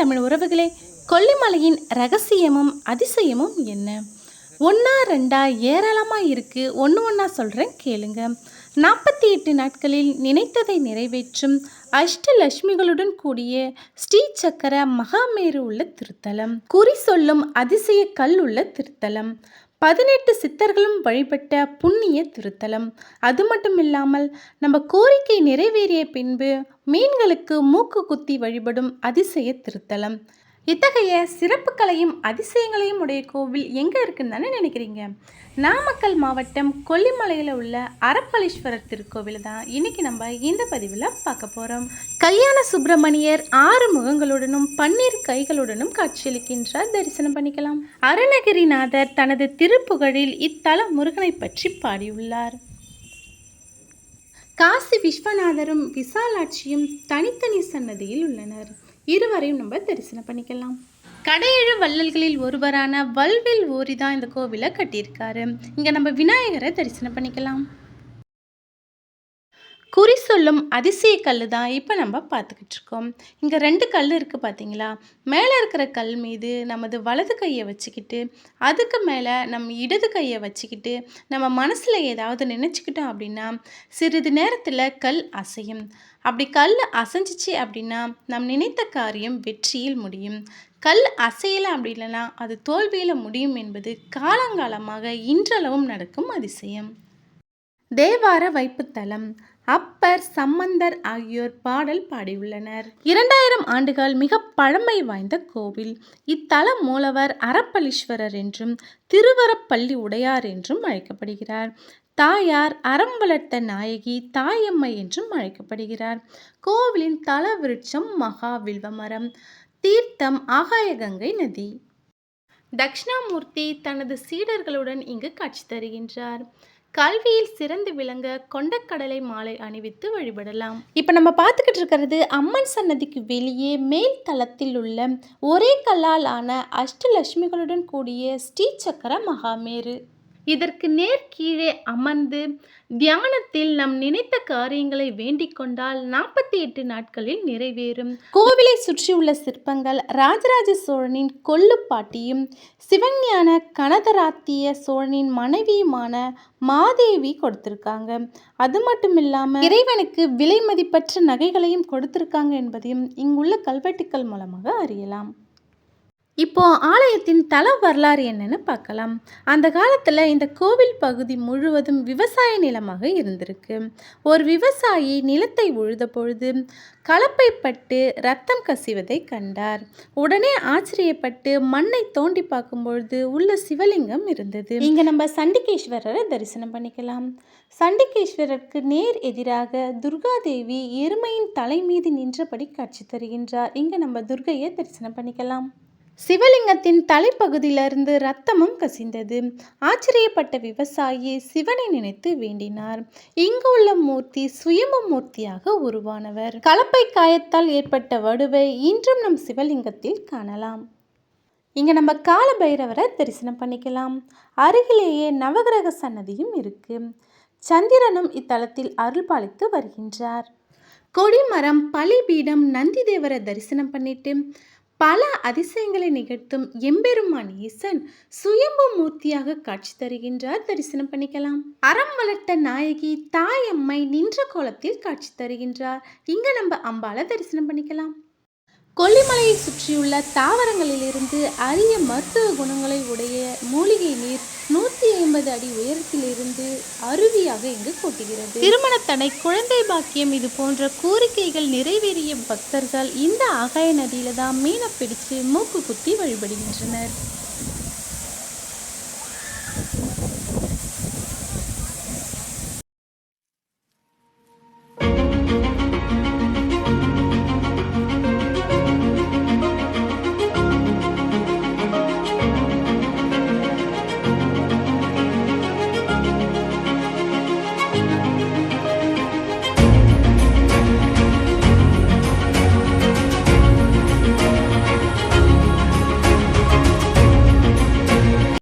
தமிழ் உறவுகளே, கொல்லிமலையின் ரகசியமும் அதிசயமும் என்ன? ஒன்றா ரெண்டா ஏராளமாக இருக்குது. ஒன்று சொல்கிறேன் கேளுங்க. 48 நாட்களில் நினைத்ததை நிறைவேற்றும் அஷ்டலட்சுமிகளுடன் கூடிய ஸ்ரீ சக்கர மகாமேரு உள்ள திருத்தலம், குறி சொல்லும் அதிசய கல் உள்ள திருத்தலம், 18 சித்தர்களும் வழிபட்ட புண்ணிய திருத்தலம். அது மட்டும் இல்லாமல் நம்ம கோரிக்கை நிறைவேறிய பின்பு மீன்களுக்கு மூக்கு குத்தி வழிபடும் அதிசய திருத்தலம். இத்தகைய சிறப்புகளையும் அதிசயங்களையும் உடைய கோவில் எங்கே இருக்குன்னு தானே நினைக்கிறீங்க? நாமக்கல் மாவட்டம் கொல்லிமலையில் உள்ள அரப்பளீஸ்வரர் திருக்கோவில் தான் இன்னைக்கு நம்ம இந்த பதிவில் பார்க்க போகிறோம். கல்யாண சுப்பிரமணியர் 6 முகங்களுடனும் 12 கைகளுடனும் காட்சியளிக்கின்றார். தரிசனம் பண்ணிக்கலாம். அருணகிரிநாதர் தனது திருப்புகழில் இத்தல முருகனை பற்றி பாடியுள்ளார். காசி விஸ்வநாதரும் விசாலாட்சியும் தனித்தனி சன்னதியில் உள்ளனர். இருவரையும் நம்ம தரிசனம் பண்ணிக்கலாம். கடையெழு வள்ளல்களில் ஒருவரான வல்வில் ஓரி தான் இந்த கோவிலை கட்டியிருக்காரு. இங்கே நம்ம விநாயகரை தரிசனம் பண்ணிக்கலாம். குறி சொல்லும் அதிசய கல் தான் இப்போ நம்ம பார்த்துக்கிட்டு இருக்கோம். இங்கே 2 கல் இருக்குது பார்த்தீங்களா? மேலே இருக்கிற கல் மீது நமது வலது கையை வச்சுக்கிட்டு, அதுக்கு மேலே நம்ம இடது கையை வச்சுக்கிட்டு, நம்ம மனசில் ஏதாவது நினச்சிக்கிட்டோம் அப்படின்னா சிறிது நேரத்தில் கல் அசையும். அப்படி கல் அசைஞ்சிச்சு அப்படின்னா நம் நினைத்த காரியம் வெற்றியில் முடியும். கல் அசையலை அப்படி இல்லைன்னா அது தோல்வியில் முடியும் என்பது காலங்காலமாக இன்றளவும் நடக்கும் அதிசயம். தேவார வைப்புத்தலம். அப்பர், சம்பந்தர் ஆகியோர் பாடல் பாடியுள்ளனர். 2000 ஆண்டுகள் மிக பழமை வாய்ந்த கோவில். இத்தல மூலவர் அரப்பளீஸ்வரர் என்றும் திருவரப்பள்ளி உடையார் என்றும் அழைக்கப்படுகிறார். தாயார் அறம் வளர்த்த நாயகி தாயம்மை என்றும் அழைக்கப்படுகிறார். கோவிலின் தல விருட்சம் மகா வில்வமரம். தீர்த்தம் ஆகாயகங்கை நதி. தட்சிணாமூர்த்தி தனது சீடர்களுடன் இங்கு காட்சி தருகின்றார். கல்வியில் சிறந்து விளங்க கொண்டக்கடலை மாலை அணிவித்து வழிபடலாம். இப்போ நம்ம பார்த்துக்கிட்டு இருக்கிறது அம்மன் சன்னதிக்கு வெளியே மேல் தளத்தில் உள்ள ஒரே கல்லால் ஆன அஷ்டலட்சுமிகளுடன் கூடிய ஸ்ரீ சக்கர மகாமேரு. இதற்கு நேர் கீழே அமர்ந்து தியானத்தில் நம் நினைத்த காரியங்களை வேண்டிக் கொண்டால் 48 நாட்களில் நிறைவேறும். கோவிலை சுற்றியுள்ள சிற்பங்கள் ராஜராஜ சோழனின் கொல்லுப்பாட்டியும் சிவஞான கனகராத்திய சோழனின் மனைவியுமான மாதேவி கொடுத்திருக்காங்க. அது மட்டும் இல்லாமல் இறைவனுக்கு விலை மதிப்பற்ற நகைகளையும் கொடுத்திருக்காங்க என்பதையும் இங்குள்ள கல்வெட்டுக்கள் மூலமாக அறியலாம். இப்போ ஆலயத்தின் தல வரலாறு என்னன்னு பார்க்கலாம். அந்த காலத்தில் இந்த கோவில் பகுதி முழுவதும் விவசாய நிலமாக இருந்திருக்கு. ஒரு விவசாயி நிலத்தை உழுத பொழுது கலப்பைப்பட்டு ரத்தம் கசிவதை கண்டார். உடனே ஆச்சரியப்பட்டு மண்ணை தோண்டி பார்க்கும் பொழுது உள்ள சிவலிங்கம் இருந்தது. இங்கே நம்ம சண்டிகேஸ்வரரை தரிசனம் பண்ணிக்கலாம். சண்டிகேஸ்வரருக்கு நேர் எதிராக துர்காதேவி எருமையின் தலை மீது நின்றபடி காட்சி தருகின்றார். இங்கே நம்ம துர்கையை தரிசனம் பண்ணிக்கலாம். சிவலிங்கத்தின் தலைப்பகுதியிலிருந்து இரத்தமும் கசிந்தது. ஆச்சரியப்பட்ட விவசாயி சிவனை நினைத்து வேண்டினார். இங்கு உள்ள மூர்த்தி சுயம்பு மூர்த்தியாக உருவானவர். கலப்பை காயத்தால் ஏற்பட்ட வடுவை இன்றும் நம் சிவலிங்கத்தில் காணலாம். இங்கே நம்ம கால பைரவரை தரிசனம் பண்ணிக்கலாம். அருகிலேயே நவகிரக சன்னதியும் இருக்கு. சந்திரனும் இத்தலத்தில் அருள் பாலித்து வருகின்றார். கொடிமரம், பலிபீடம், நந்தி தேவரை தரிசனம் பண்ணிட்டு பல அதிசயங்களை நிகழ்த்தும் எம்பெருமான் ஈசன் சுயம்பு மூர்த்தியாக காட்சி தருகின்றார். தரிசனம் பண்ணிக்கலாம். அறம் வளர்த்த நாயகி தாயம்மை நின்ற கோலத்தில் காட்சி தருகின்றார். இங்க நம்ம அம்பாளை தரிசனம் பண்ணிக்கலாம். கொல்லிமலையை சுற்றியுள்ள தாவரங்களிலிருந்து அரிய மருத்துவ குணங்களை உடைய மூலிகை நீர் 150 அடி உயரத்திலிருந்து அருவியாக இங்கு கொட்டுகிறது. திருமண தடை, குழந்தை பாக்கியம் இது போன்ற கோரிக்கைகள் நிறைவேறிய பக்தர்கள் இந்த ஆகாய நதியில தான் மீனை பிடிச்சு மூக்கு குத்தி வழிபடுகின்றனர்.